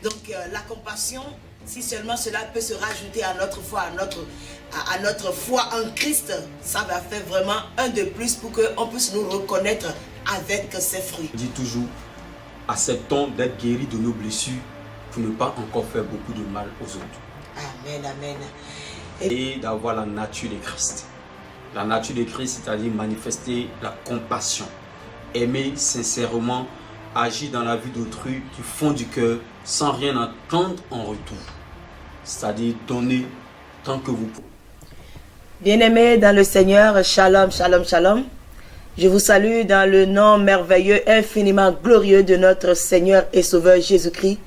Donc la compassion, si seulement cela peut se rajouter à notre foi, à notre foi en Christ, ça va faire vraiment un de plus pour qu'on puisse nous reconnaître avec ses fruits. Je dis toujours, acceptons d'être guéris de nos blessures pour ne pas encore faire beaucoup de mal aux autres. Amen, amen. Et d'avoir la nature de Christ. La nature de Christ, c'est-à-dire manifester la compassion, aimer sincèrement, agir dans la vie d'autrui du fond du cœur sans rien attendre en retour. C'est-à-dire donner tant que vous pouvez. Bien-aimés dans le Seigneur, shalom, shalom, shalom. Je vous salue dans le nom merveilleux, infiniment glorieux de notre Seigneur et Sauveur Jésus-Christ.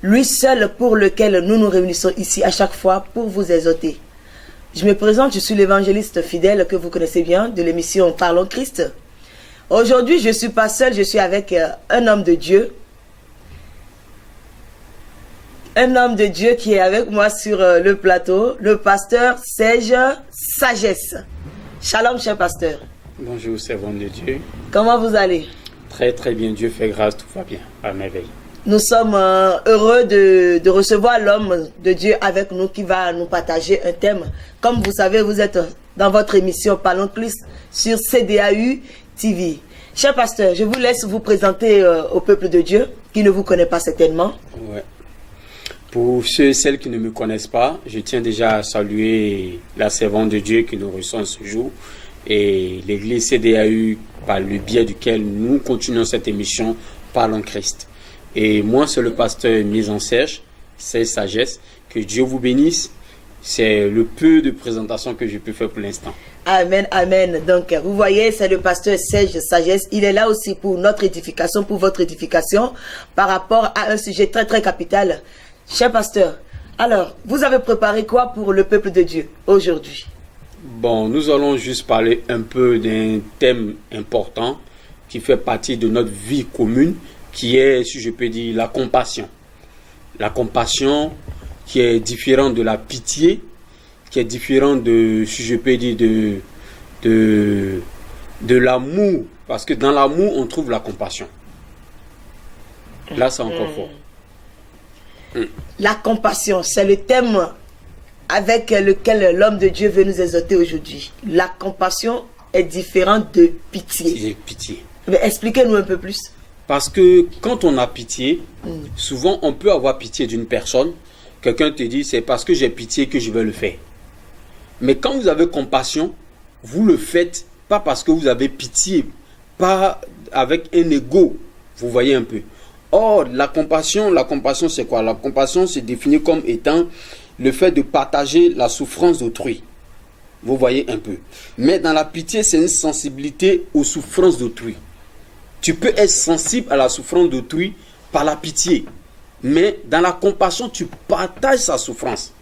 Lui seul pour lequel nous nous réunissons ici à chaque fois pour vous exhorter. Je me présente, je suis l'évangéliste fidèle que vous connaissez bien de l'émission Parlons Christ. Aujourd'hui, je ne suis pas seul, je suis avec un homme de Dieu. Un homme de Dieu qui est avec moi sur le plateau, le pasteur Serge Sagesse. Shalom, cher pasteur. Bonjour, servant de Dieu. Comment vous allez? Très très bien, Dieu fait grâce, tout va bien, à merveille. Nous sommes heureux de recevoir l'homme de Dieu avec nous qui va nous partager un thème. Comme vous savez, vous êtes dans votre émission Parlons Christ sur CDAU TV. Cher pasteur, je vous laisse vous présenter au peuple de Dieu qui ne vous connaît pas certainement. Ouais. Pour ceux et celles qui ne me connaissent pas, je tiens déjà à saluer la servante de Dieu qui nous reçoit ce jour et l'église CDAU par le biais duquel nous continuons cette émission Parlons Christ. Et moi, c'est le pasteur mis en Serge, c'est Sagesse. Que Dieu vous bénisse. C'est le peu de présentation que je peux faire pour l'instant. Amen, amen. Donc, vous voyez, c'est le pasteur Serge Sagesse. Il est là aussi pour notre édification, pour votre édification, par rapport à un sujet très, très capital. Cher pasteur, alors, vous avez préparé quoi pour le peuple de Dieu aujourd'hui? Bon, nous allons juste parler un peu d'un thème important qui fait partie de notre vie commune, qui est, si je peux dire, la compassion. La compassion qui est différente de la pitié, qui est différente de, si je peux dire, de l'amour. Parce que dans l'amour, on trouve la compassion. Là, c'est encore fort. La compassion, c'est le thème avec lequel l'homme de Dieu veut nous exhorter aujourd'hui. La compassion est différente de pitié. C'est pitié. Mais expliquez-nous un peu plus. Parce que quand on a pitié, souvent on peut avoir pitié d'une personne. Quelqu'un te dit, c'est parce que j'ai pitié que je vais le faire. Mais quand vous avez compassion, vous le faites pas parce que vous avez pitié, pas avec un ego. Vous voyez un peu. Or, la compassion c'est quoi? La compassion, c'est défini comme étant le fait de partager la souffrance d'autrui. Vous voyez un peu. Mais dans la pitié, c'est une sensibilité aux souffrances d'autrui. Tu peux être sensible à la souffrance d'autrui par la pitié. Mais dans la compassion, tu partages sa souffrance.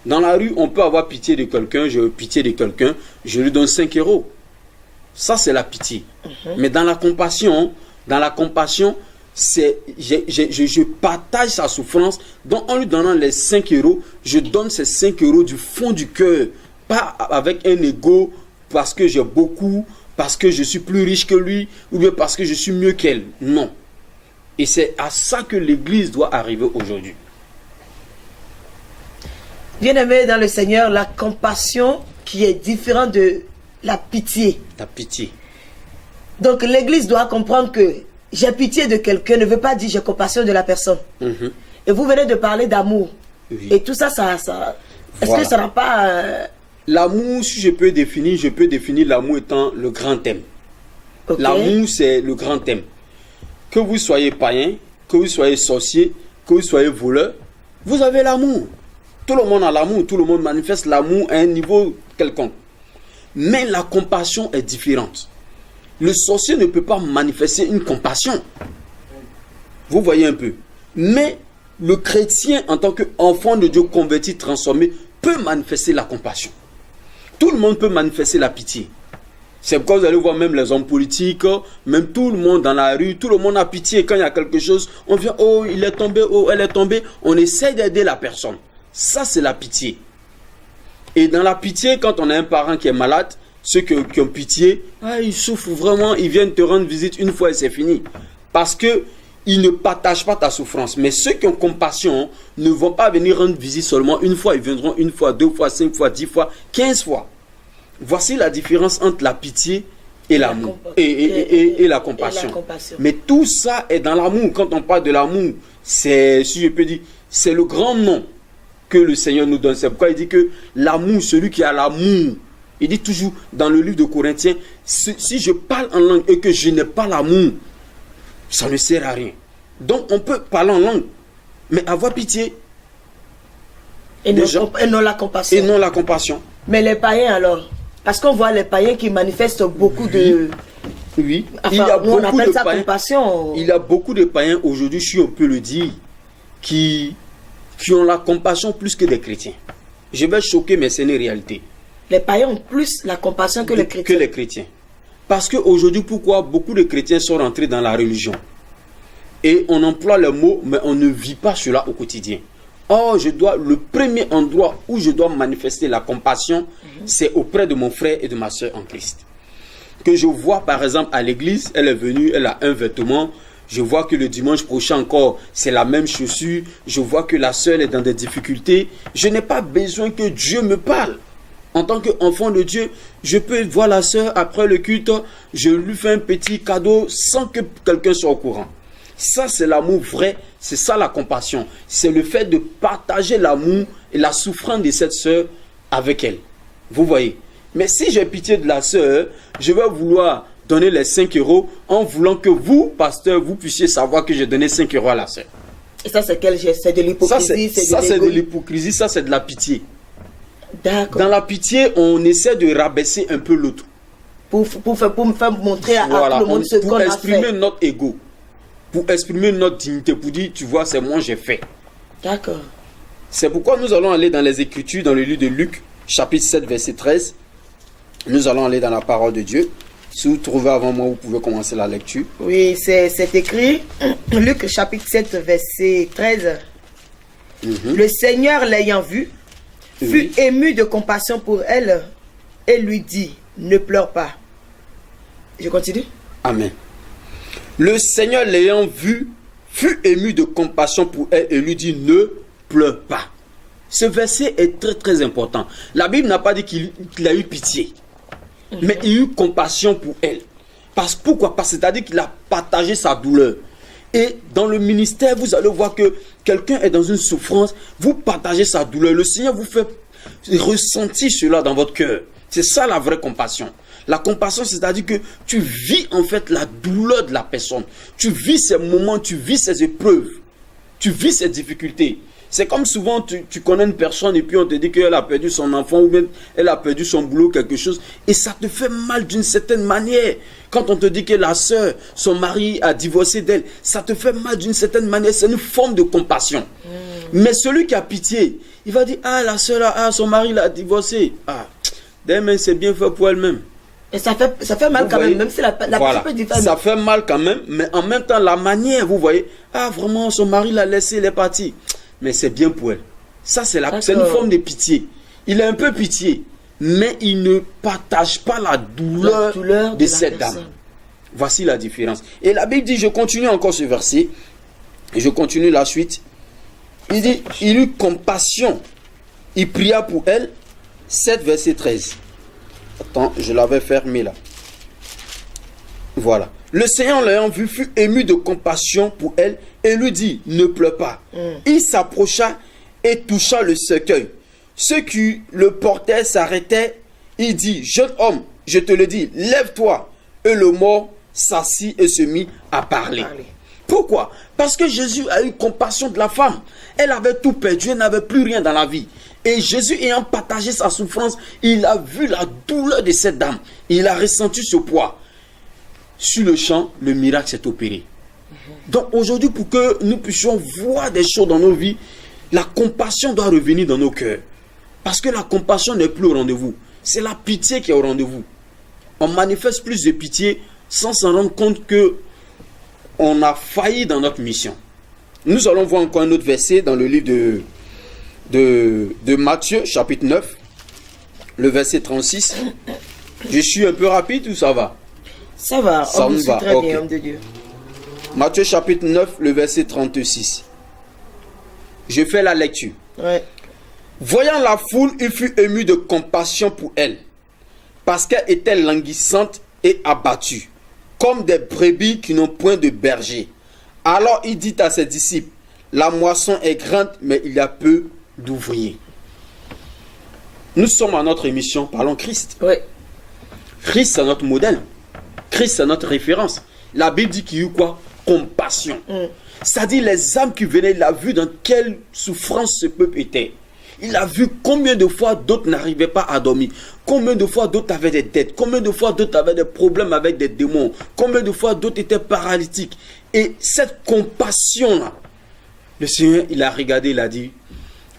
Dans la rue, on peut avoir pitié de quelqu'un, j'ai pitié de quelqu'un, je lui donne 5 €. Ça, c'est la pitié. Mais dans la compassion, je partage sa souffrance. Donc, en lui donnant les 5 €, je donne ces 5 € du fond du cœur. Pas avec un ego, parce que j'ai beaucoup, parce que je suis plus riche que lui, ou bien parce que je suis mieux qu'elle. Non. Et c'est à ça que l'Église doit arriver aujourd'hui. Bien-aimé dans le Seigneur, la compassion qui est différente de la pitié. La pitié. Donc l'Église doit comprendre que j'ai pitié de quelqu'un ne veut pas dire j'ai compassion de la personne. Et vous venez de parler d'amour. Oui. Et tout ça, est-ce Voilà. que ça n'a pas... L'amour, si je peux définir l'amour étant le grand thème. Okay. L'amour, c'est le grand thème. Que vous soyez païen, que vous soyez sorcier, que vous soyez voleur, vous avez l'amour. Tout le monde a l'amour, tout le monde manifeste l'amour à un niveau quelconque. Mais la compassion est différente. Le sorcier ne peut pas manifester une compassion. Vous voyez un peu. Mais le chrétien, en tant qu'enfant de Dieu converti, transformé, peut manifester la compassion. Tout le monde peut manifester la pitié. C'est pourquoi vous allez voir même les hommes politiques, même tout le monde dans la rue, tout le monde a pitié. Quand il y a quelque chose, on vient, oh, il est tombé, oh, elle est tombée. On essaie d'aider la personne. Ça, c'est la pitié. Et dans la pitié, quand on a un parent qui est malade, ceux qui ont pitié, ils souffrent vraiment, ils viennent te rendre visite une fois et c'est fini. Parce que ils ne partagent pas ta souffrance. Mais ceux qui ont compassion ne vont pas venir rendre visite seulement une fois. Ils viendront une fois, 2 fois, 5 fois, 10 fois, 15 fois. Voici la différence entre la pitié et l'amour. Et la compassion. Mais tout ça est dans l'amour. Quand on parle de l'amour, c'est, si je peux dire, c'est le grand nom que le Seigneur nous donne. C'est pourquoi il dit que l'amour, celui qui a l'amour, il dit toujours dans le livre de Corinthiens, si je parle en langue et que je n'ai pas l'amour, ça ne sert à rien. Donc on peut parler en langue, mais avoir pitié. Et non la compassion. Et non la compassion. Mais les païens alors, parce qu'on voit les païens qui manifestent beaucoup de... Oui, enfin, il y a beaucoup de païens. Compassion. Il y a beaucoup de païens aujourd'hui, si on peut le dire, qui ont la compassion plus que des chrétiens. Je vais choquer, mais c'est une réalité. Les païens ont plus la compassion que les chrétiens. Que les chrétiens. Parce qu'aujourd'hui, pourquoi beaucoup de chrétiens sont rentrés dans la religion? Et on emploie le mot, mais on ne vit pas cela au quotidien. Or, le premier endroit où je dois manifester la compassion, c'est auprès de mon frère et de ma soeur en Christ. Que je vois par exemple à l'église, elle est venue, elle a un vêtement. Je vois que le dimanche prochain encore, c'est la même chaussure. Je vois que la soeur est dans des difficultés. Je n'ai pas besoin que Dieu me parle. En tant qu'enfant de Dieu, je peux voir la soeur après le culte, je lui fais un petit cadeau sans que quelqu'un soit au courant. Ça, c'est l'amour vrai, c'est ça la compassion. C'est le fait de partager l'amour et la souffrance de cette soeur avec elle. Vous voyez. Mais si j'ai pitié de la soeur, je vais vouloir donner les 5 euros en voulant que vous, pasteur, vous puissiez savoir que j'ai donné 5 euros à la soeur. Et ça, c'est quel geste? C'est de l'hypocrisie? Ça, c'est de l'hypocrisie, ça, c'est de la pitié. D'accord. Dans la pitié, on essaie de rabaisser un peu l'autre. Pour me faire montrer à tout le monde ce qu'on a fait. Pour exprimer notre ego. Pour exprimer notre dignité. Pour dire, tu vois, c'est moi, j'ai fait. D'accord. C'est pourquoi nous allons aller dans les Écritures, dans le livre de Luc, chapitre 7, verset 13. Nous allons aller dans la parole de Dieu. Si vous trouvez avant moi, vous pouvez commencer la lecture. Oui, c'est écrit. Luc, chapitre 7, verset 13. Le Seigneur l'ayant vue, fut ému de compassion pour elle et lui dit, ne pleure pas. Je continue. Amen. Le Seigneur l'ayant vue, fut ému de compassion pour elle et lui dit, ne pleure pas. Ce verset est très très important. La Bible n'a pas dit qu'il a eu pitié, mais il a eu compassion pour elle. Pourquoi? C'est-à-dire qu'il a partagé sa douleur. Et dans le ministère, vous allez voir que quelqu'un est dans une souffrance, vous partagez sa douleur. Le Seigneur vous fait ressentir cela dans votre cœur. C'est ça la vraie compassion. La compassion, c'est-à-dire que tu vis en fait la douleur de la personne. Tu vis ces moments, tu vis ces épreuves. Tu vis ces difficultés. C'est comme souvent tu connais une personne et puis on te dit qu'elle a perdu son enfant ou bien elle a perdu son boulot, quelque chose. Et ça te fait mal d'une certaine manière. Quand on te dit que la sœur, son mari a divorcé d'elle, ça te fait mal d'une certaine manière. C'est une forme de compassion. Mais celui qui a pitié, il va dire, ah la sœur, son mari l'a divorcé. Ah, mais c'est bien fait pour elle-même. Et ça fait mal quand même, même si la voilà. personne dit ça fait mal quand même, mais en même temps, la manière, vous voyez, ah vraiment, son mari l'a laissé, il est parti. Mais c'est bien pour elle. Ça, c'est une forme de pitié. Il a un peu pitié, mais il ne partage pas la douleur de cette dame. Voici la différence. Et la Bible dit, je continue encore ce verset, et je continue la suite. Il dit, il eut compassion, il pria pour elle, 7 verset 13. Attends, je l'avais fermé là. Voilà. Le Seigneur l'ayant vu fut ému de compassion pour elle et lui dit, ne pleure pas. Il s'approcha et toucha le cercueil. Ceux qui le portaient s'arrêtaient. Il dit, jeune homme, je te le dis, lève-toi. Et le mort s'assit et se mit à parler. Pourquoi? Parce que Jésus a eu compassion de la femme. Elle avait tout perdu, elle n'avait plus rien dans la vie. Et Jésus ayant partagé sa souffrance, il a vu la douleur de cette dame. Il a ressenti ce poids. Sur le champ, le miracle s'est opéré. Donc aujourd'hui, pour que nous puissions voir des choses dans nos vies, la compassion doit revenir dans nos cœurs. Parce que la compassion n'est plus au rendez-vous. C'est la pitié qui est au rendez-vous. On manifeste plus de pitié sans s'en rendre compte que on a failli dans notre mission. Nous allons voir encore un autre verset dans le livre de Matthieu, chapitre 9, le verset 36. Je suis un peu rapide ou ça va? Ça va, ça on va. Très okay. bien, homme de Dieu. Matthieu chapitre 9, le verset 36. Je fais la lecture. Ouais. Voyant la foule, il fut ému de compassion pour elle, parce qu'elle était languissante et abattue, comme des brebis qui n'ont point de berger. Alors il dit à ses disciples, la moisson est grande, mais il y a peu d'ouvriers. Nous sommes à notre émission Parlons Christ. Ouais. Christ, c'est notre modèle. Christ, c'est notre référence. La Bible dit qu'il y a eu quoi? Compassion. C'est-à-dire les âmes qui venaient, il a vu dans quelle souffrance ce peuple était. Il a vu combien de fois d'autres n'arrivaient pas à dormir. Combien de fois d'autres avaient des dettes. Combien de fois d'autres avaient des problèmes avec des démons. Combien de fois d'autres étaient paralytiques. Et cette compassion-là, le Seigneur, il a regardé, il a dit,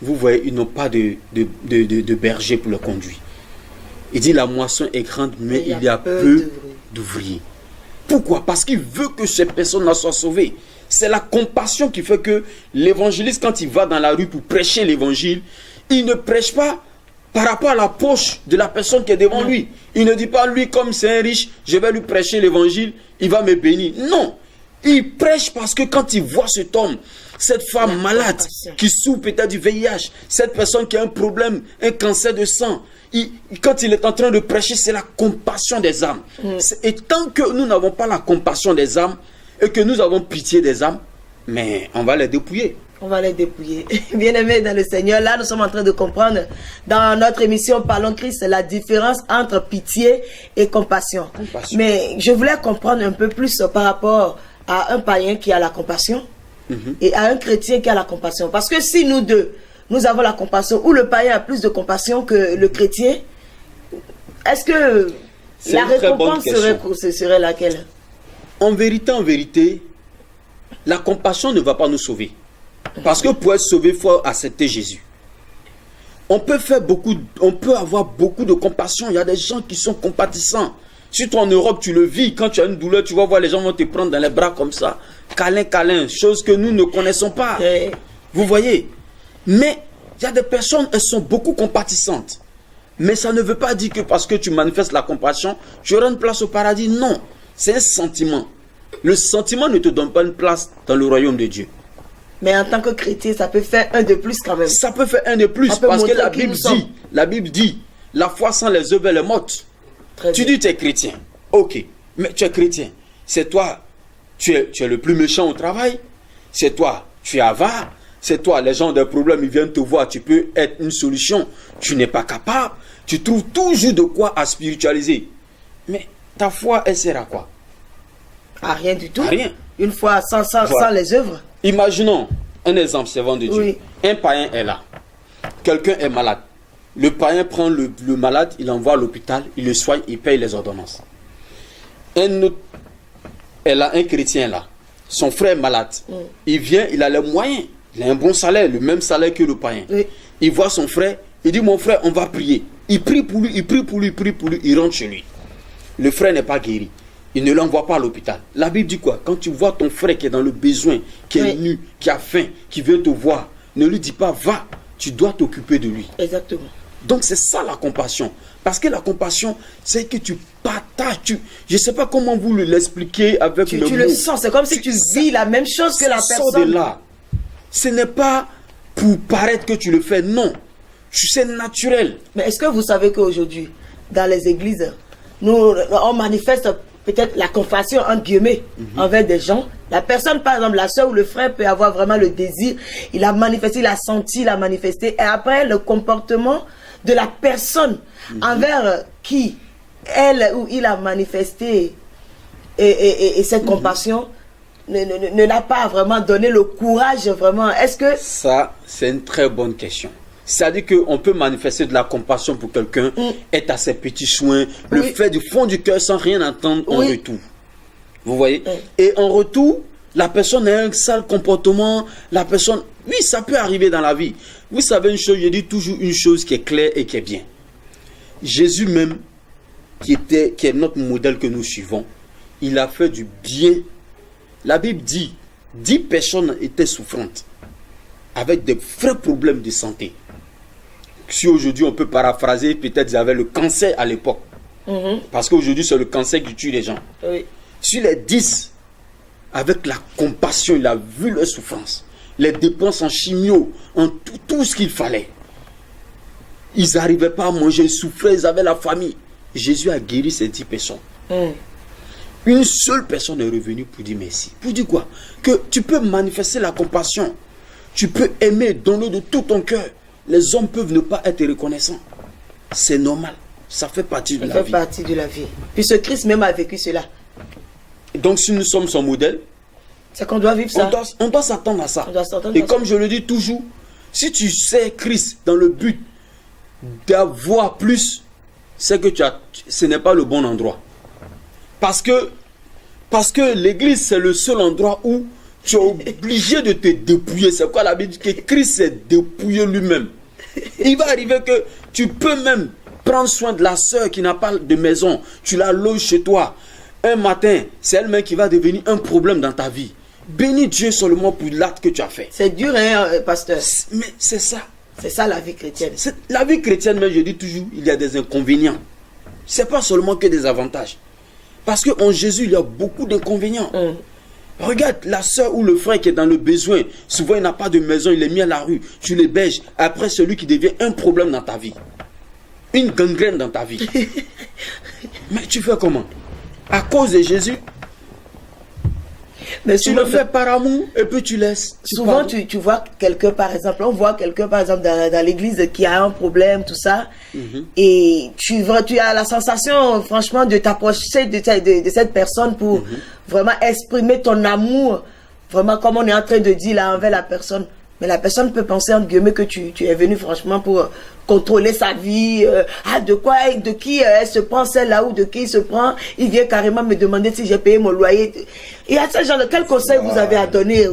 vous voyez, ils n'ont pas de berger pour le conduire. Il dit, la moisson est grande, mais il y a peu d'ouvriers. Pourquoi? Parce qu'il veut que ces personnes-là soient sauvées. C'est la compassion qui fait que l'évangéliste, quand il va dans la rue pour prêcher l'évangile, il ne prêche pas par rapport à la poche de la personne qui est devant lui. Il ne dit pas, lui, comme c'est un riche, je vais lui prêcher l'évangile, il va me bénir. Non. Il prêche parce que quand il voit cet homme, cette femme malade qui souffre peut-être du VIH, cette personne qui a un problème, un cancer de sang, quand il est en train de prêcher, c'est la compassion des âmes. Et tant que nous n'avons pas la compassion des âmes et que nous avons pitié des âmes, mais on va les dépouiller. On va les dépouiller. Bien-aimés dans le Seigneur, là nous sommes en train de comprendre dans notre émission Parlons Christ la différence entre pitié et compassion. Mais je voulais comprendre un peu plus par rapport à un païen qui a la compassion et à un chrétien qui a la compassion. Parce que si nous deux, nous avons la compassion, ou le païen a plus de compassion que le chrétien, est-ce que la récompense serait laquelle? En vérité, la compassion ne va pas nous sauver. Parce que pour être sauvé, il faut accepter Jésus. On peut avoir beaucoup de compassion. Il y a des gens qui sont compatissants. Surtout en Europe, tu le vis. Quand tu as une douleur, tu vas voir les gens vont te prendre dans les bras comme ça. Câlin, câlin. Chose que nous ne connaissons pas. Vous voyez? Mais il y a des personnes, elles sont beaucoup compatissantes. Mais ça ne veut pas dire que parce que tu manifestes la compassion, tu auras une place au paradis. Non. C'est un sentiment. Le sentiment ne te donne pas une place dans le royaume de Dieu. Mais en tant que chrétien, ça peut faire un de plus quand même. Ça peut faire un de plus parce que la Bible dit, la foi sans les œuvres est morte. Tu dis tu es chrétien. Ok. Mais tu es chrétien. C'est toi, tu es le plus méchant au travail. C'est toi, tu es avare. C'est toi, les gens ont des problèmes, ils viennent te voir. Tu peux être une solution. Tu n'es pas capable. Tu trouves toujours de quoi à spiritualiser. Mais ta foi, elle sert à quoi? À rien du tout. À rien. Une foi sans les œuvres. Imaginons un exemple servant de Dieu. Oui. Un païen est là. Quelqu'un est malade. Le païen prend le malade, il l'envoie à l'hôpital, il le soigne, il paye les ordonnances. Un autre est là, un chrétien est là. Son frère est malade. Il vient, il a les moyens. Il a un bon salaire, le même salaire que le païen. Oui. Il voit son frère, il dit, mon frère, on va prier. Il prie pour lui, il prie pour lui, il prie pour lui, il rentre chez lui. Le frère n'est pas guéri. Il ne l'envoie pas à l'hôpital. La Bible dit quoi? Quand tu vois ton frère qui est dans le besoin, qui est nu, qui a faim, qui veut te voir, ne lui dis pas, va, tu dois t'occuper de lui. Exactement. Donc c'est ça la compassion. Parce que la compassion, c'est que tu partages. Je ne sais pas comment vous l'expliquer avec le mot. Tu le sens, c'est comme si tu vis la même chose que la personne. Sors de là. Ce n'est pas pour paraître que tu le fais, non. C'est naturel. Mais est-ce que vous savez qu'aujourd'hui, dans les églises, on manifeste peut-être la compassion entre guillemets envers des gens. La personne, par exemple, la soeur ou le frère peut avoir vraiment le désir, il a manifesté, il a senti, il a manifesté, et après le comportement de la personne envers qui elle ou il a manifesté et cette compassion ne l'a pas vraiment donné le courage vraiment. Est-ce que... Ça, c'est une très bonne question. C'est-à-dire qu'on peut manifester de la compassion pour quelqu'un, être à ses petits soins, le faire du fond du cœur sans rien attendre en retour. Vous voyez? Et en retour, la personne a un sale comportement, la personne... Oui, ça peut arriver dans la vie. Vous savez une chose, je dis toujours une chose qui est claire et qui est bien. Jésus même, qui est notre modèle que nous suivons, il a fait du bien. La Bible dit, 10 personnes étaient souffrantes, avec des vrais problèmes de santé. Si aujourd'hui on peut paraphraser, peut-être ils avaient le cancer à l'époque. Parce qu'aujourd'hui c'est le cancer qui tue les gens. Sur les 10, avec la compassion, il a vu leur souffrance, les dépenses en chimio, en tout ce qu'il fallait. Ils n'arrivaient pas à manger, ils souffraient, ils avaient la famille. Jésus a guéri ces 10 personnes. Une seule personne est revenue pour dire merci. Pour dire quoi? Que tu peux manifester la compassion. Tu peux aimer, donner de tout ton cœur. Les hommes peuvent ne pas être reconnaissants. C'est normal. Ça fait partie de la vie. Ça fait partie de la vie. Puis ce Christ même a vécu cela. Donc si nous sommes son modèle, c'est qu'on doit vivre ça. On doit s'attendre à ça. On doit s'attendre Et à comme ça. je le dis toujours, si tu sais Christ dans le but d'avoir plus, c'est que ce n'est pas le bon endroit. Parce que l'église, c'est le seul endroit où tu es obligé de te dépouiller. C'est quoi la Bible dit que Christ s'est dépouillé lui-même. Il va arriver que tu peux même prendre soin de la sœur qui n'a pas de maison. Tu la loges chez toi. Un matin, c'est elle-même qui va devenir un problème dans ta vie. Bénis Dieu seulement pour l'acte que tu as fait. C'est dur, hein, pasteur. Mais c'est ça. C'est ça la vie chrétienne. La vie chrétienne, mais je dis toujours, il y a des inconvénients. Ce n'est pas seulement que des avantages. Parce qu'en Jésus, il y a beaucoup d'inconvénients. Regarde la soeur ou le frère qui est dans le besoin. Souvent, il n'a pas de maison, il est mis à la rue. Tu l'héberges. Après, celui qui devient un problème dans ta vie. Une gangrène dans ta vie. Mais tu fais comment? À cause de Jésus, mais tu le fais par amour et puis tu laisses. Souvent, tu vois quelqu'un, par exemple, on voit quelqu'un, par exemple, dans l'église qui a un problème, tout ça, et tu as la sensation, franchement, de t'approcher de cette personne pour vraiment exprimer ton amour, vraiment comme on est en train de dire là envers la personne. Mais la personne peut penser, entre guillemets, que tu es venu franchement pour contrôler sa vie. De qui elle se prend celle-là ou de qui il se prend. Il vient carrément me demander si j'ai payé mon loyer. Et à ce genre de quel conseil vous avez à donner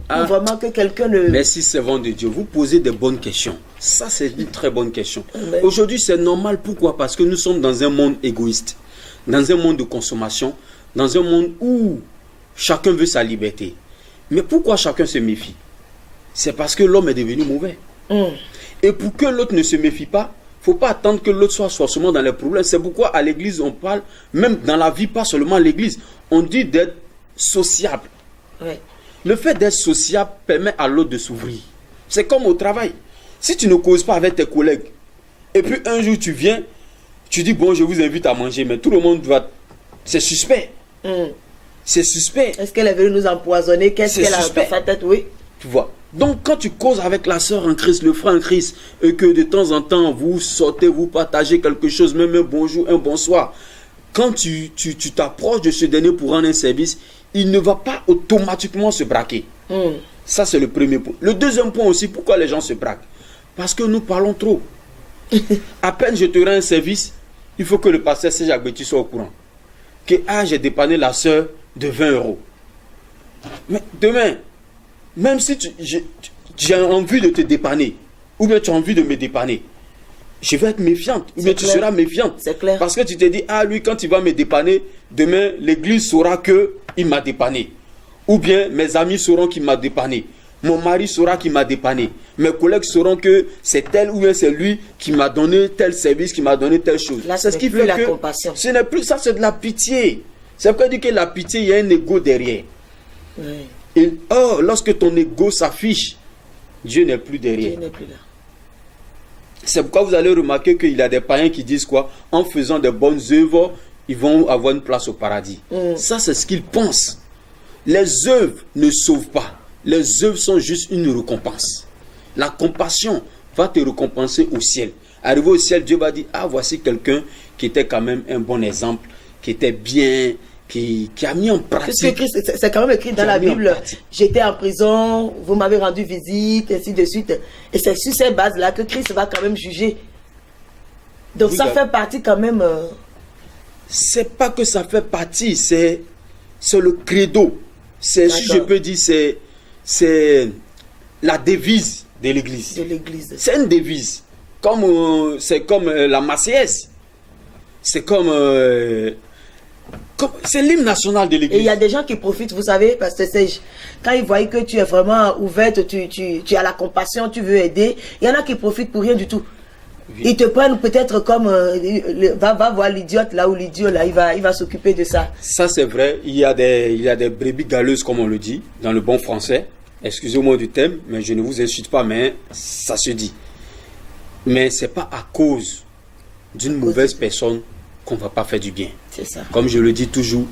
vraiment que quelqu'un ne... Merci, servant de Dieu. Vous posez des bonnes questions. Ça, c'est une très bonne question. Aujourd'hui, c'est normal. Pourquoi? Parce que nous sommes dans un monde égoïste. Dans un monde de consommation. Dans un monde où chacun veut sa liberté. Mais pourquoi chacun se méfie? C'est parce que l'homme est devenu mauvais. Et pour que l'autre ne se méfie pas, il ne faut pas attendre que l'autre soit forcément dans les problèmes. C'est pourquoi à l'église, on parle, même dans la vie, pas seulement à l'église, on dit d'être sociable. Le fait d'être sociable permet à l'autre de s'ouvrir. C'est comme au travail. Si tu ne causes pas avec tes collègues, et puis un jour tu viens, tu dis, bon, je vous invite à manger, mais tout le monde va... C'est suspect. C'est suspect. Est-ce qu'elle est venue nous empoisonner? Qu'est-ce qu'elle a dans sa tête? Oui. Tu vois. Donc, quand tu causes avec la sœur en Christ, le frère en Christ, et que de temps en temps, vous sortez, vous partagez quelque chose, même un bonjour, un bonsoir, quand tu t'approches de ce dernier pour rendre un service, il ne va pas automatiquement se braquer. Ça, c'est le premier point. Le deuxième point aussi, pourquoi les gens se braquent? Parce que nous parlons trop. À peine je te rends un service, il faut que le pasteur Jacques Betty soit au courant. Que j'ai dépanné la sœur de 20 €. Mais demain, même si j'ai envie de te dépanner, ou bien tu as envie de me dépanner, je vais être méfiante, ou bien tu seras méfiante. C'est clair. Parce que tu te dis, lui, quand il va me dépanner, demain, l'église saura qu'il m'a dépanné. Ou bien mes amis sauront qu'il m'a dépanné. Mon mari saura qu'il m'a dépanné. Mes collègues sauront que c'est elle ou bien c'est lui qui m'a donné tel service, qui m'a donné telle chose. Là, c'est ce qui fait la que compassion. Ce n'est plus ça, c'est de la pitié. C'est pourquoi dire que la pitié, il y a un ego derrière. Et lorsque ton ego s'affiche, Dieu n'est plus derrière. Dieu n'est plus là. C'est pourquoi vous allez remarquer qu'il y a des païens qui disent quoi? En faisant de bonnes œuvres, ils vont avoir une place au paradis. Ça, c'est ce qu'ils pensent. Les œuvres ne sauvent pas. Les œuvres sont juste une récompense. La compassion va te récompenser au ciel. Arrivé au ciel, Dieu va dire, voici quelqu'un qui était quand même un bon exemple, qui était bien, qui a mis en pratique. C'est quand même écrit dans la Bible. J'étais en prison, vous m'avez rendu visite, ainsi de suite. Et c'est sur ces bases-là que Christ va quand même juger. Donc ça fait partie quand même... C'est pas que ça fait partie, c'est le credo. Si je peux dire, c'est la devise de l'église. C'est une devise. C'est comme la Marseillaise. C'est comme... c'est l'hymne national de l'église. Et il y a des gens qui profitent, vous savez, parce que quand ils voient que tu es vraiment ouverte, tu as la compassion, tu veux aider, il y en a qui profitent pour rien du tout. Ils te prennent peut-être comme va voir l'idiote là ou l'idiot là, il va s'occuper de ça. Ça c'est vrai, il y a des brebis galeuses comme on le dit dans le bon français. Excusez-moi du thème, mais je ne vous insulte pas, mais ça se dit. Mais c'est pas à cause d'une mauvaise personne qu'on va pas faire du bien. C'est ça. Comme je le dis toujours,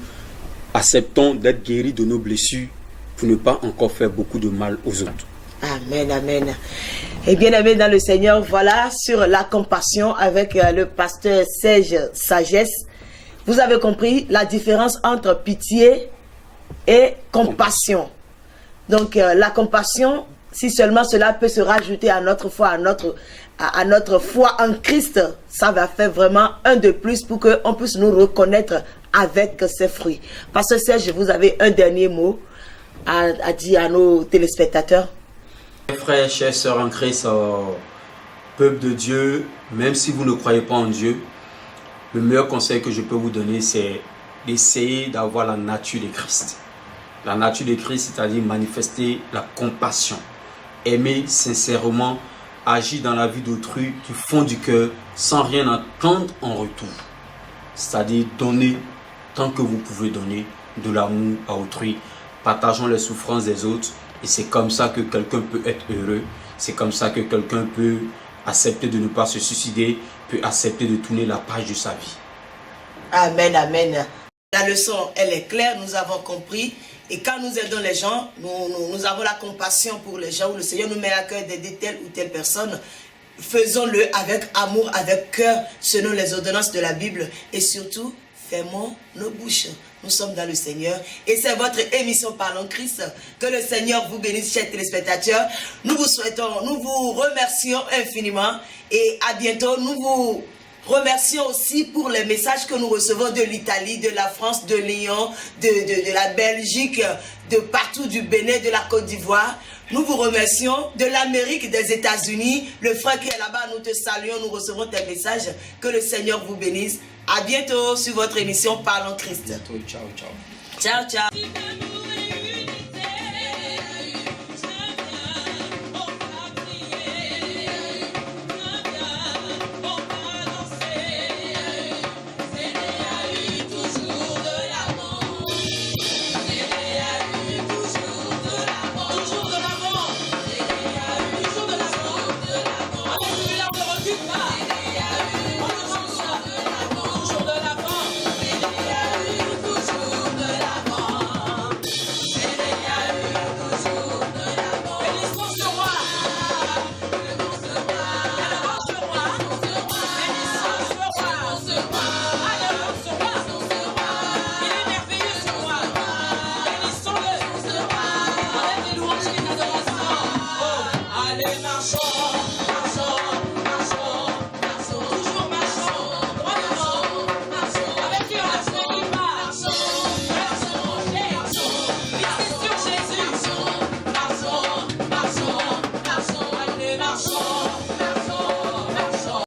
acceptons d'être guéris de nos blessures pour ne pas encore faire beaucoup de mal aux autres. Amen, amen. Et bien aimé dans le Seigneur, voilà sur la compassion avec le pasteur Serge Sagesse. Vous avez compris la différence entre pitié et compassion. Donc la compassion, si seulement cela peut se rajouter à notre foi, à notre foi en Christ, ça va faire vraiment un de plus pour qu'on puisse nous reconnaître avec ses fruits. Pasteur Serge, vous avez un dernier mot à dire à nos téléspectateurs? Frères, chers sœurs en Christ, peuple de Dieu, même si vous ne croyez pas en Dieu, le meilleur conseil que je peux vous donner, c'est d'essayer d'avoir la nature de Christ. La nature de Christ, c'est-à-dire manifester la compassion, aimer sincèrement, agir dans la vie d'autrui du fond du cœur sans rien attendre en retour. C'est-à-dire donner tant que vous pouvez donner de l'amour à autrui. Partageons les souffrances des autres. Et c'est comme ça que quelqu'un peut être heureux. C'est comme ça que quelqu'un peut accepter de ne pas se suicider, peut accepter de tourner la page de sa vie. Amen, amen. La leçon, elle est claire, nous avons compris. Et quand nous aidons les gens, nous avons la compassion pour les gens, où le Seigneur nous met à cœur d'aider telle ou telle personne. Faisons-le avec amour, avec cœur, selon les ordonnances de la Bible. Et surtout, fermons nos bouches. Nous sommes dans le Seigneur et c'est votre émission Parlons Christ. Que le Seigneur vous bénisse, chers téléspectateurs. Nous vous souhaitons, nous vous remercions infiniment et à bientôt. Nous vous remercions aussi pour les messages que nous recevons de l'Italie, de la France, de Lyon, de la Belgique, de partout, du Bénin, de la Côte d'Ivoire. Nous vous remercions de l'Amérique, des États-Unis. Le frère qui est là-bas, nous te saluons, nous recevons tes messages. Que le Seigneur vous bénisse. À bientôt sur votre émission Parlons Christ. Bientôt, ciao, ciao. Ciao, ciao. Allez, marchons.